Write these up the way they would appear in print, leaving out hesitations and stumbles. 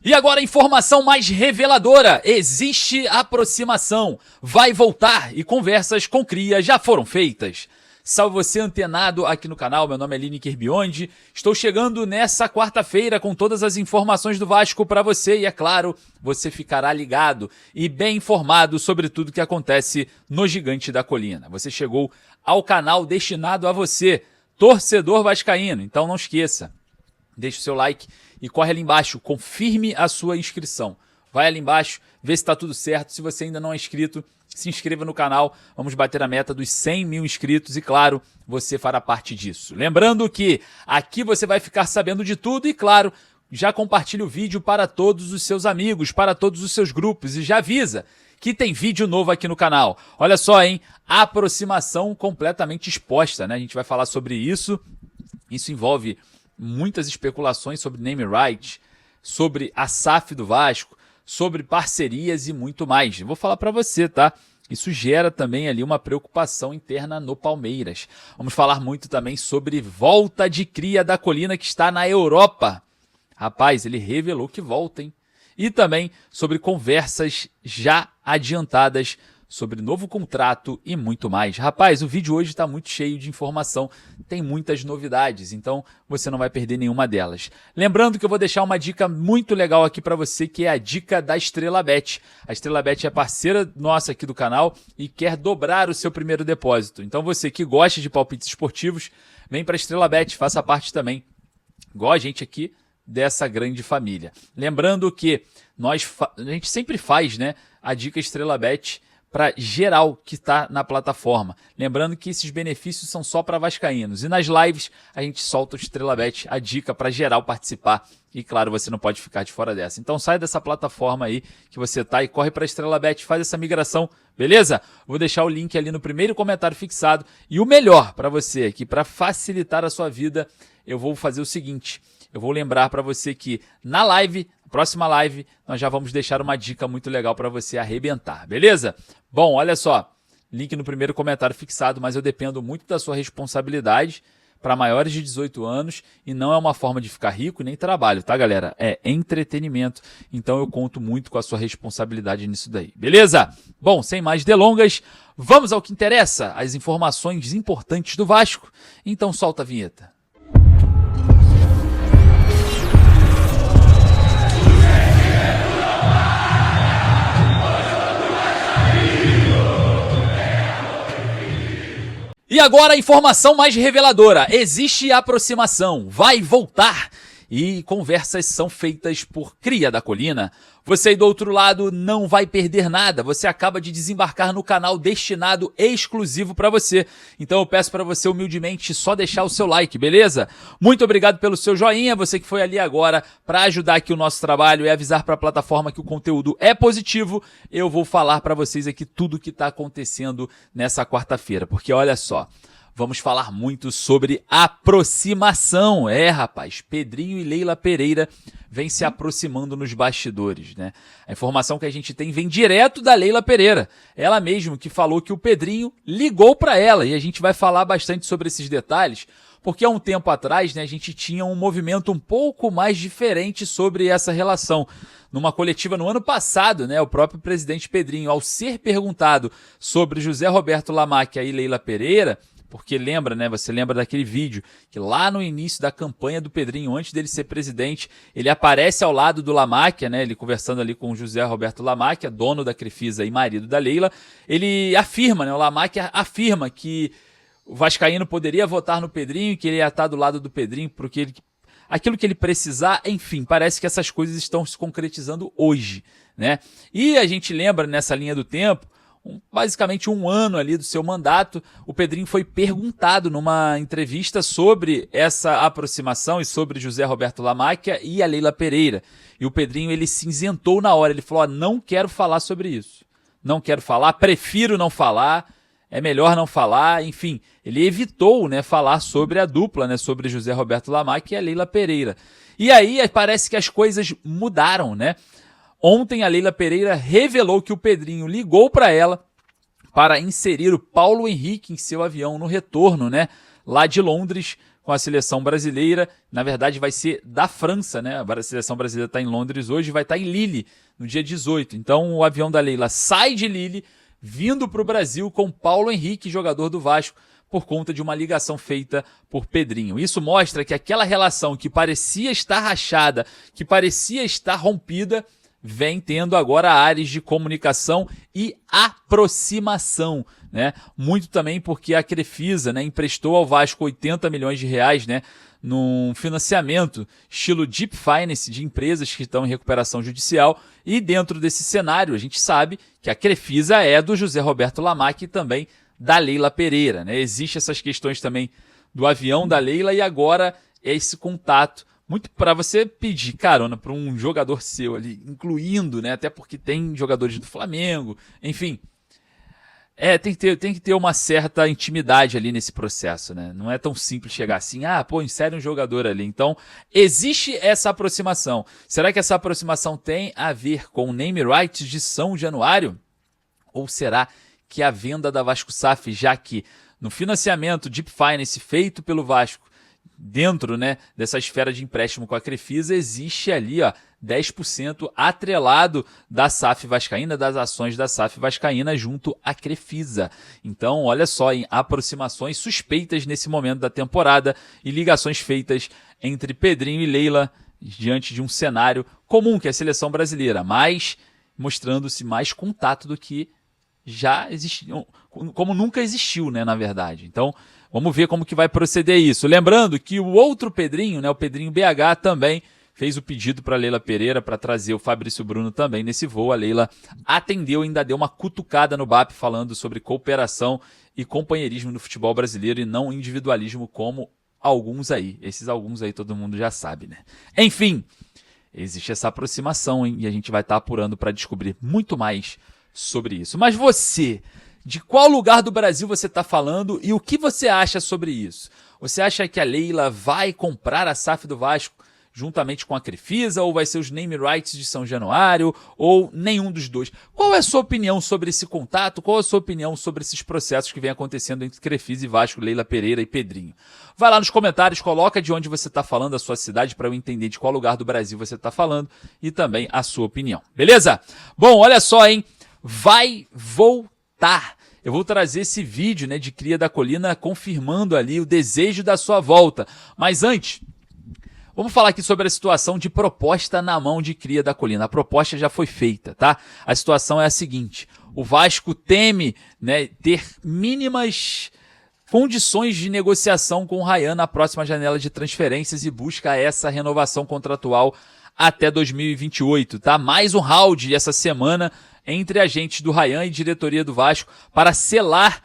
E agora a informação mais reveladora, existe aproximação, vai voltar e conversas com cria já foram feitas. Salve você antenado aqui no canal, meu nome é Lineker Biondi, estou chegando nessa quarta-feira com todas as informações do Vasco para você e é claro, você ficará ligado e bem informado sobre tudo que acontece no Gigante da Colina. Você chegou ao canal destinado a você, torcedor vascaíno, então não esqueça, deixe o seu like e corre ali embaixo, confirme a sua inscrição. Vai ali embaixo, vê se está tudo certo, se você ainda não é inscrito, se inscreva no canal, vamos bater a meta dos 100 mil inscritos e claro, você fará parte disso. Lembrando que aqui você vai ficar sabendo de tudo e claro, já compartilha o vídeo para todos os seus amigos, para todos os seus grupos e já avisa que tem vídeo novo aqui no canal. Olha só, hein? Aproximação completamente exposta, né? A gente vai falar sobre isso. Isso envolve muitas especulações sobre name right, sobre a SAF do Vasco, sobre parcerias e muito mais. Eu vou falar para você, tá? Isso gera também ali uma preocupação interna no Palmeiras. Vamos falar muito também sobre volta de cria da Colina que está na Europa. Rapaz, ele revelou que volta, hein? E também sobre conversas já adiantadas sobre novo contrato e muito mais. Rapaz, o vídeo hoje está muito cheio de informação, tem muitas novidades, então você não vai perder nenhuma delas. Lembrando que eu vou deixar uma dica muito legal aqui para você, que é a dica da Estrela Bet. A Estrela Bet é parceira nossa aqui do canal e quer dobrar o seu primeiro depósito. Então você que gosta de palpites esportivos, vem para a Estrela Bet, faça parte também, igual a gente aqui, dessa grande família. Lembrando que a gente sempre faz, né, a dica Estrela Bet para geral que está na plataforma. Lembrando que esses benefícios são só para vascaínos. E nas lives a gente solta o Estrela Bet, a dica para geral participar. E claro, você não pode ficar de fora dessa. Então sai dessa plataforma aí que você tá e corre para a Estrela Bet, faz essa migração, beleza? Vou deixar o link ali no primeiro comentário fixado. E o melhor para você aqui, para facilitar a sua vida, eu vou fazer o seguinte. Eu vou lembrar para você que na live, próxima live, nós já vamos deixar uma dica muito legal para você arrebentar, beleza? Bom, olha só, link no primeiro comentário fixado, mas eu dependo muito da sua responsabilidade para maiores de 18 anos e não é uma forma de ficar rico nem trabalho, tá, galera? É entretenimento, então eu conto muito com a sua responsabilidade nisso daí, beleza? Bom, sem mais delongas, vamos ao que interessa, as informações importantes do Vasco, então solta a vinheta. E agora a informação mais reveladora, existe aproximação, vai voltar e conversas são feitas por cria da Colina. Você aí do outro lado não vai perder nada, você acaba de desembarcar no canal destinado exclusivo para você. Então eu peço para você humildemente só deixar o seu like, beleza? Muito obrigado pelo seu joinha, você que foi ali agora para ajudar aqui o nosso trabalho e avisar para a plataforma que o conteúdo é positivo. Eu vou falar para vocês aqui tudo o que está acontecendo nessa quarta-feira, porque olha só. Vamos falar muito sobre aproximação. É, rapaz, Pedrinho e Leila Pereira vêm se aproximando nos bastidores, né? A informação que a gente tem vem direto da Leila Pereira. Ela mesmo que falou que o Pedrinho ligou para ela e a gente vai falar bastante sobre esses detalhes, porque há um tempo atrás, né, a gente tinha um movimento um pouco mais diferente sobre essa relação. Numa coletiva no ano passado, né, o próprio presidente Pedrinho, ao ser perguntado sobre José Roberto Lamáquia e Leila Pereira, porque lembra, né? Você lembra daquele vídeo que lá no início da campanha do Pedrinho, antes dele ser presidente, ele aparece ao lado do Lamáquia, né? Ele conversando ali com o José Roberto Lamáquia, dono da Crefisa e marido da Leila. Ele afirma, né? O Lamáquia afirma que o vascaíno poderia votar no Pedrinho, que ele ia estar do lado do Pedrinho, porque aquilo que ele precisar, enfim, parece que essas coisas estão se concretizando hoje, né? E a gente lembra nessa linha do tempo, basicamente um ano ali do seu mandato, o Pedrinho foi perguntado numa entrevista sobre essa aproximação e sobre José Roberto Lamáquia e a Leila Pereira. E o Pedrinho, ele se isentou na hora, ele falou, não quero falar sobre isso, não quero falar, prefiro não falar, é melhor não falar, enfim, ele evitou, né, falar sobre a dupla, né, sobre José Roberto Lamáquia e a Leila Pereira. E aí parece que as coisas mudaram, né? Ontem a Leila Pereira revelou que o Pedrinho ligou para ela para inserir o Paulo Henrique em seu avião no retorno, né, lá de Londres, com a seleção brasileira. Na verdade, vai ser da França, né? A seleção brasileira está em Londres hoje, vai estar em Lille no dia 18. Então, o avião da Leila sai de Lille, vindo para o Brasil com Paulo Henrique, jogador do Vasco, por conta de uma ligação feita por Pedrinho. Isso mostra que aquela relação que parecia estar rachada, que parecia estar rompida, vem tendo agora áreas de comunicação e aproximação, né? Muito também porque a Crefisa, né, emprestou ao Vasco 80 milhões de reais, né, num financiamento estilo Deep Finance de empresas que estão em recuperação judicial, e dentro desse cenário a gente sabe que a Crefisa é do José Roberto Lamac e também da Leila Pereira, né? Existem essas questões também do avião da Leila e agora é esse contato muito para você pedir carona para um jogador seu ali, incluindo, né? Até porque tem jogadores do Flamengo, enfim. Tem que ter uma certa intimidade ali nesse processo, né? Não é tão simples chegar assim, insere um jogador ali. Então, existe essa aproximação. Será que essa aproximação tem a ver com o name rights de São Januário? Ou será que a venda da Vasco SAF, já que no financiamento Deep Finance feito pelo Vasco, dentro, né, dessa esfera de empréstimo com a Crefisa, existe ali 10% atrelado da SAF Vascaína, das ações da SAF Vascaína junto à Crefisa. Então, olha só, em aproximações suspeitas nesse momento da temporada e ligações feitas entre Pedrinho e Leila diante de um cenário comum que é a seleção brasileira, mas mostrando-se mais contato do que já existiu, como nunca existiu, né, na verdade. Então, vamos ver como que vai proceder isso. Lembrando que o outro Pedrinho, né, o Pedrinho BH, também fez o pedido para a Leila Pereira para trazer o Fabrício Bruno também nesse voo. A Leila atendeu e ainda deu uma cutucada no BAP falando sobre cooperação e companheirismo no futebol brasileiro e não individualismo como alguns aí. Esses alguns aí todo mundo já sabe, né? Enfim, existe essa aproximação, hein? E a gente vai estar apurando para descobrir muito mais sobre isso. Mas você, de qual lugar do Brasil você está falando e o que você acha sobre isso? Você acha que a Leila vai comprar a SAF do Vasco juntamente com a Crefisa, ou vai ser os name rights de São Januário, ou nenhum dos dois? Qual é a sua opinião sobre esse contato? Qual é a sua opinião sobre esses processos que vem acontecendo entre Crefisa e Vasco, Leila Pereira e Pedrinho? Vai lá nos comentários, coloca de onde você está falando, a sua cidade, para eu entender de qual lugar do Brasil você está falando e também a sua opinião. Beleza? Bom, olha só, hein? Vai voltar. Eu vou trazer esse vídeo, né, de Cria da Colina confirmando ali o desejo da sua volta. Mas antes, vamos falar aqui sobre a situação de proposta na mão de Cria da Colina. A proposta já foi feita, tá? A situação é a seguinte: o Vasco teme, né, ter mínimas condições de negociação com o Ryan na próxima janela de transferências e busca essa renovação contratual até 2028, tá? Mais um round essa semana entre agentes do Ryan e diretoria do Vasco para selar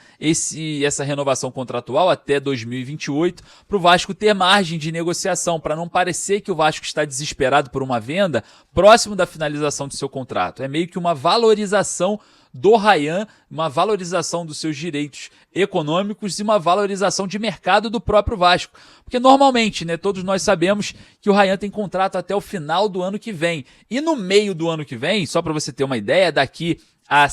essa renovação contratual até 2028, para o Vasco ter margem de negociação, para não parecer que o Vasco está desesperado por uma venda próximo da finalização de seu contrato. É meio que uma valorização do Ryan, uma valorização dos seus direitos econômicos e uma valorização de mercado do próprio Vasco. Porque normalmente, né, todos nós sabemos que o Ryan tem contrato até o final do ano que vem. E no meio do ano que vem, só para você ter uma ideia, daqui a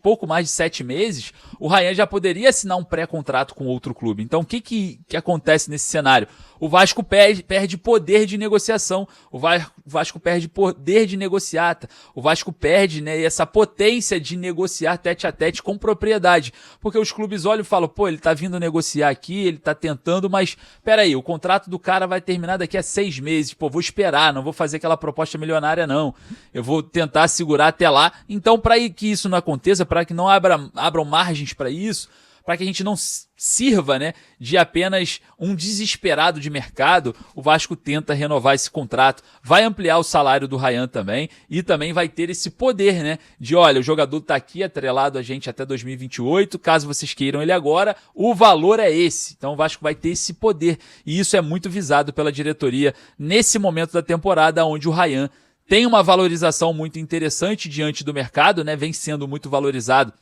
pouco mais de 7 meses, o Ryan já poderia assinar um pré-contrato com outro clube. Então, o que acontece nesse cenário? O Vasco perde poder de negociação, o Vasco perde poder de negociata, o Vasco perde, né, essa potência de negociar tete a tete com propriedade, porque os clubes olham e falam, pô, ele tá vindo negociar aqui, ele tá tentando, mas peraí, o contrato do cara vai terminar daqui a 6 meses, pô, vou esperar, não vou fazer aquela proposta milionária não, eu vou tentar segurar até lá. Então, para que isso não aconteça, para que não abram margens para isso, para que a gente não sirva, né, de apenas um desesperado de mercado, o Vasco tenta renovar esse contrato, vai ampliar o salário do Ryan também e também vai ter esse poder, né, de olha, o jogador tá aqui atrelado a gente até 2028, caso vocês queiram ele agora, o valor é esse. Então o Vasco vai ter esse poder e isso é muito visado pela diretoria nesse momento da temporada onde o Ryan tem uma valorização muito interessante diante do mercado, né, vem sendo muito valorizado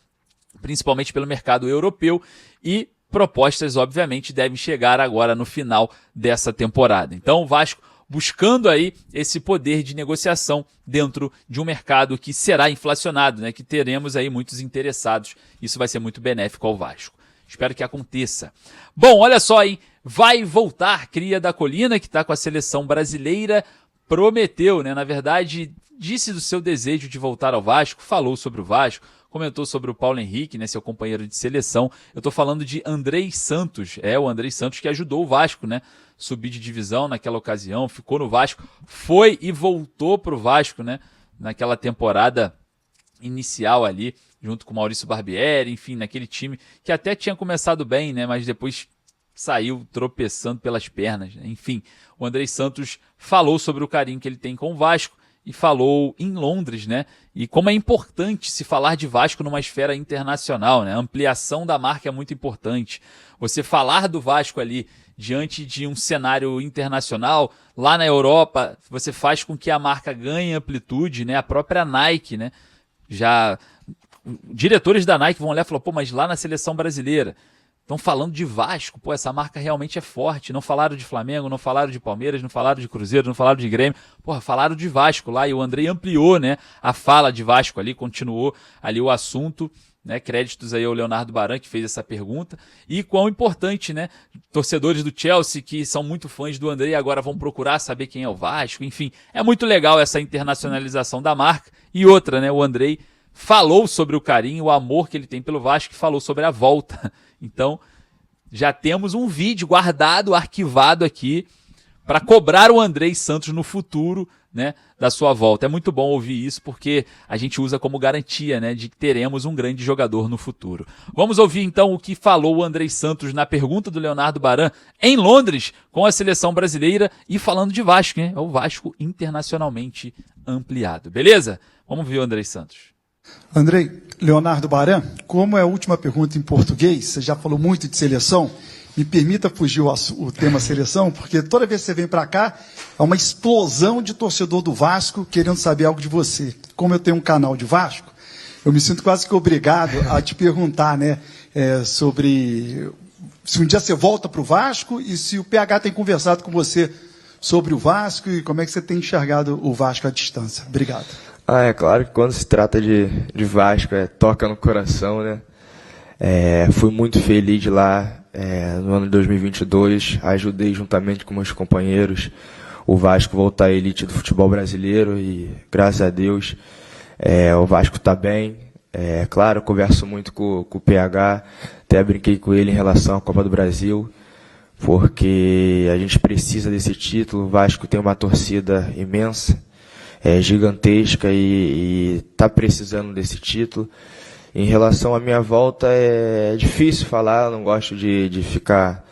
principalmente pelo mercado europeu, e propostas, obviamente, devem chegar agora no final dessa temporada. Então, o Vasco buscando aí esse poder de negociação dentro de um mercado que será inflacionado, né? Que teremos aí muitos interessados. Isso vai ser muito benéfico ao Vasco. Espero que aconteça. Bom, olha só, hein? vai voltar, cria da Colina, que está com a seleção brasileira, prometeu, né? Na verdade, disse do seu desejo de voltar ao Vasco, falou sobre o Vasco, comentou sobre o Paulo Henrique, né, seu companheiro de seleção. Eu tô falando de Andrei Santos, o Andrei Santos que ajudou o Vasco, né, subir de divisão naquela ocasião, ficou no Vasco, foi e voltou pro Vasco, né, naquela temporada inicial ali, junto com o Maurício Barbieri, enfim, naquele time que até tinha começado bem, né, mas depois saiu tropeçando pelas pernas, né? Enfim, o Andrei Santos falou sobre o carinho que ele tem com o Vasco e falou em Londres, né? E como é importante se falar de Vasco numa esfera internacional, né? A ampliação da marca é muito importante. Você falar do Vasco ali diante de um cenário internacional, lá na Europa, você faz com que a marca ganhe amplitude, né? A própria Nike, né? Já diretores da Nike vão olhar e falar, pô, mas lá na seleção brasileira estão falando de Vasco, pô, essa marca realmente é forte. Não falaram de Flamengo, não falaram de Palmeiras, não falaram de Cruzeiro, não falaram de Grêmio. Porra, falaram de Vasco lá e o Andrei ampliou, né, a fala de Vasco ali, continuou ali o assunto, né, créditos aí ao Leonardo Baran que fez essa pergunta. E quão importante, né, torcedores do Chelsea que são muito fãs do Andrei agora vão procurar saber quem é o Vasco. Enfim, é muito legal essa internacionalização da marca. E outra, né, o Andrei falou sobre o carinho, o amor que ele tem pelo Vasco e falou sobre a volta. Então, já temos um vídeo guardado, arquivado aqui, para cobrar o Andrei Santos no futuro, né, da sua volta. É muito bom ouvir isso, porque a gente usa como garantia, né, de que teremos um grande jogador no futuro. Vamos ouvir, então, o que falou o Andrei Santos na pergunta do Leonardo Baran em Londres, com a seleção brasileira, e falando de Vasco, né, o Vasco internacionalmente ampliado. Beleza? Vamos ver o Andrei Santos. Andrei, Leonardo Baran, como é a última pergunta em português, você já falou muito de seleção, me permita fugir o tema seleção, porque toda vez que você vem para cá, é uma explosão de torcedor do Vasco querendo saber algo de você. Como eu tenho um canal de Vasco, eu me sinto quase que obrigado a te perguntar, né, sobre se um dia você volta para o Vasco e se o PH tem conversado com você sobre o Vasco e como é que você tem enxergado o Vasco à distância. Obrigado. É claro que quando se trata de Vasco, toca no coração, né? Fui muito feliz lá no ano de 2022, ajudei juntamente com meus companheiros o Vasco voltar à elite do futebol brasileiro e, graças a Deus, o Vasco está bem. Claro, eu converso muito com o PH, até brinquei com ele em relação à Copa do Brasil, porque a gente precisa desse título. O Vasco tem uma torcida imensa, gigantesca e está precisando desse título. Em relação à minha volta, é difícil falar, não gosto de ficar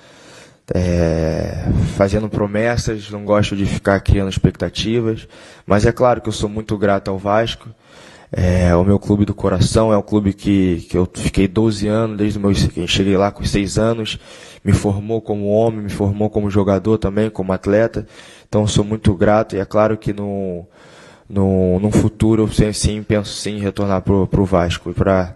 fazendo promessas, não gosto de ficar criando expectativas, mas é claro que eu sou muito grato ao Vasco. O meu clube do coração, é um clube que eu fiquei 12 anos, desde que eu cheguei lá com 6 anos, me formou como homem, me formou como jogador também, como atleta, então eu sou muito grato e é claro que no futuro eu sim penso sim em retornar pro Vasco e para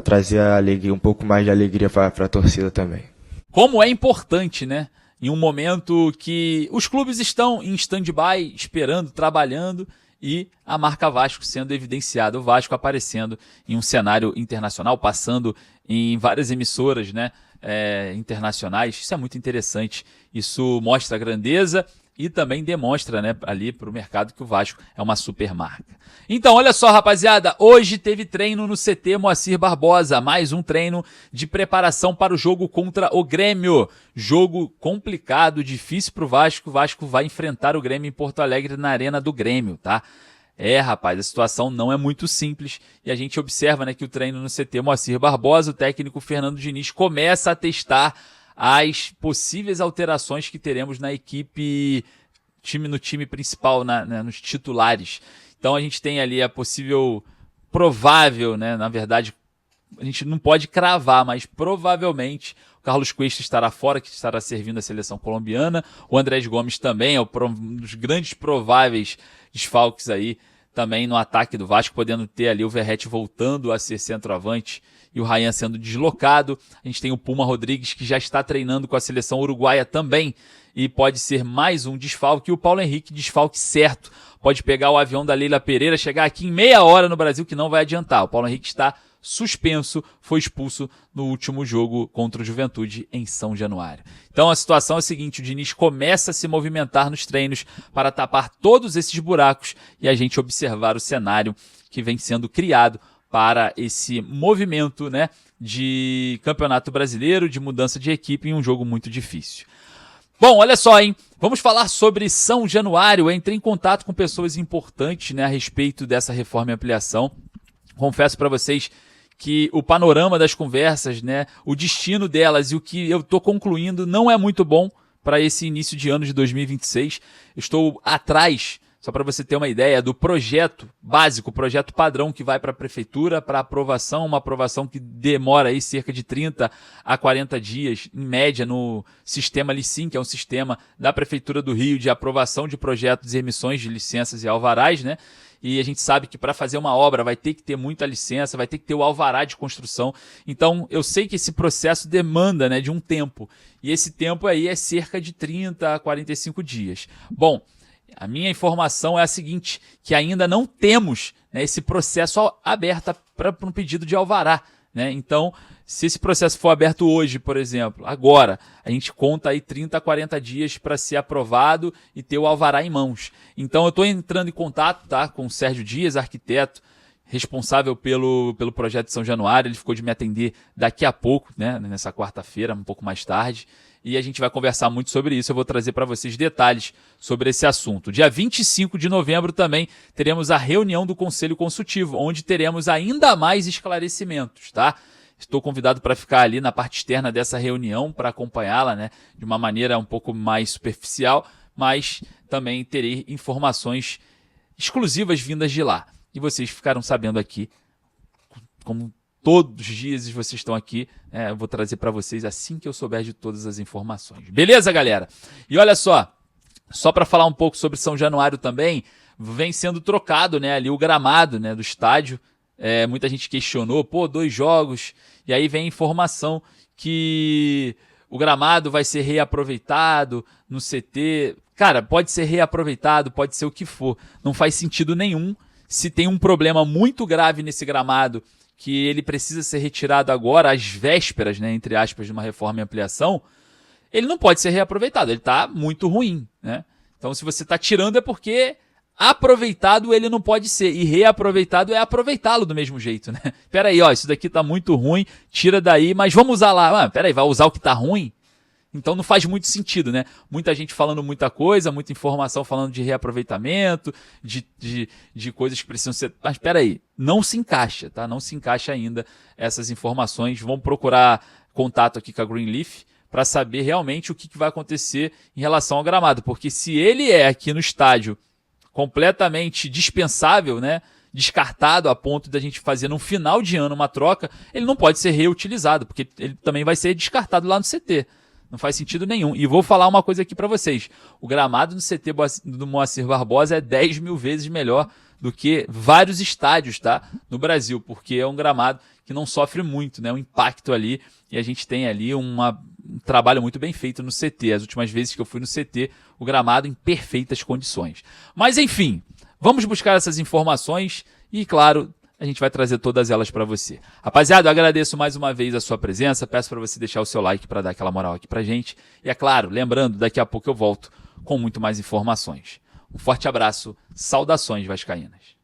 trazer a alegria, um pouco mais de alegria para a torcida também. Como é importante, né? Em um momento que os clubes estão em stand-by, esperando, trabalhando, e a marca Vasco sendo evidenciada, o Vasco aparecendo em um cenário internacional, passando em várias emissoras, né, internacionais. Isso é muito interessante, isso mostra a grandeza e também demonstra, né, ali para o mercado que o Vasco é uma super marca. Então, olha só, rapaziada, hoje teve treino no CT Moacir Barbosa, mais um treino de preparação para o jogo contra o Grêmio. Jogo complicado, difícil para o Vasco. O Vasco vai enfrentar o Grêmio em Porto Alegre na Arena do Grêmio, tá? Rapaz, a situação não é muito simples e a gente observa, né, que o treino no CT Moacir Barbosa, o técnico Fernando Diniz começa a testar as possíveis alterações que teremos na equipe, no time principal, nos titulares. Então a gente tem ali a provável, né, na verdade, a gente não pode cravar, mas provavelmente o Carlos Cuesta estará fora, que estará servindo a seleção colombiana. O Andrés Gomes também é um dos grandes prováveis desfalques aí, também no ataque do Vasco, podendo ter ali o Verratti voltando a ser centroavante e o Ryan sendo deslocado. A gente tem o Puma Rodrigues, que já está treinando com a seleção uruguaia também, e pode ser mais um desfalque. E o Paulo Henrique, desfalque certo, pode pegar o avião da Leila Pereira, chegar aqui em meia hora no Brasil, que não vai adiantar. O Paulo Henrique está suspenso, foi expulso no último jogo contra o Juventude em São Januário. Então a situação é a seguinte, o Diniz começa a se movimentar nos treinos para tapar todos esses buracos e a gente observar o cenário que vem sendo criado para esse movimento, né, de campeonato brasileiro, de mudança de equipe em um jogo muito difícil. Bom, olha só, hein? Vamos falar sobre São Januário. Eu entrei em contato com pessoas importantes, né, a respeito dessa reforma e ampliação. Confesso para vocês que o panorama das conversas, né, o destino delas e o que eu estou concluindo não é muito bom para esse início de ano de 2026. Eu estou atrás, só para você ter uma ideia, do projeto básico, projeto padrão que vai para a prefeitura, para aprovação, uma aprovação que demora aí cerca de 30 a 40 dias, em média, no sistema LICIM, que é um sistema da Prefeitura do Rio de aprovação de projetos e emissões de licenças e alvarás, né? E a gente sabe que para fazer uma obra vai ter que ter muita licença, vai ter que ter o alvará de construção. Então, eu sei que esse processo demanda, né, de um tempo. E esse tempo aí é cerca de 30 a 45 dias. Bom, a minha informação é a seguinte, que ainda não temos, né, esse processo aberto para um pedido de alvará, né? Então, se esse processo for aberto hoje, por exemplo, agora, a gente conta aí 30 a 40 dias para ser aprovado e ter o alvará em mãos. Então, eu estou entrando em contato, tá, com o Sérgio Dias, arquiteto, responsável pelo projeto de São Januário. Ele ficou de me atender daqui a pouco, né, nessa quarta-feira, um pouco mais tarde. E a gente vai conversar muito sobre isso. Eu vou trazer para vocês detalhes sobre esse assunto. Dia 25 de novembro também teremos a reunião do Conselho Consultivo, onde teremos ainda mais esclarecimentos, tá? Estou convidado para ficar ali na parte externa dessa reunião para acompanhá-la, né, de uma maneira um pouco mais superficial, mas também terei informações exclusivas vindas de lá. E vocês ficaram sabendo aqui, como todos os dias vocês estão aqui, eu vou trazer para vocês assim que eu souber de todas as informações. Beleza, galera? E olha só para falar um pouco sobre São Januário também, vem sendo trocado, né, ali o gramado, né, do estádio. Muita gente questionou, 2 jogos, e aí vem a informação que o gramado vai ser reaproveitado no CT. Cara, pode ser reaproveitado, pode ser o que for, não faz sentido nenhum. Se tem um problema muito grave nesse gramado, que ele precisa ser retirado agora, às vésperas, né, entre aspas, de uma reforma e ampliação, ele não pode ser reaproveitado, ele está muito ruim, né? Então, se você está tirando é porque aproveitado ele não pode ser, e reaproveitado é aproveitá-lo do mesmo jeito, né? Pera aí, isso daqui tá muito ruim, tira daí, mas vamos usar lá. Pera aí, vai usar o que tá ruim? Então não faz muito sentido, né? Muita gente falando muita coisa, muita informação falando de reaproveitamento, de coisas que precisam ser... Mas pera aí, não se encaixa, tá? Não se encaixa ainda essas informações. Vamos procurar contato aqui com a Greenleaf para saber realmente o que vai acontecer em relação ao gramado, porque se ele é aqui no estádio completamente dispensável, né, descartado a ponto da gente fazer no final de ano uma troca, ele não pode ser reutilizado, porque ele também vai ser descartado lá no CT. Não faz sentido nenhum. E vou falar uma coisa aqui para vocês. O gramado no CT do Moacir Barbosa é 10 mil vezes melhor do que vários estádios, tá, no Brasil, porque é um gramado que não sofre muito, né, um impacto ali, e a gente tem ali um trabalho muito bem feito no CT. As últimas vezes que eu fui no CT, o gramado em perfeitas condições. Mas enfim, vamos buscar essas informações e, claro, a gente vai trazer todas elas para você. Rapaziada, eu agradeço mais uma vez a sua presença, peço para você deixar o seu like para dar aquela moral aqui pra gente. E é claro, lembrando, daqui a pouco eu volto com muito mais informações. Um forte abraço, saudações vascaínas.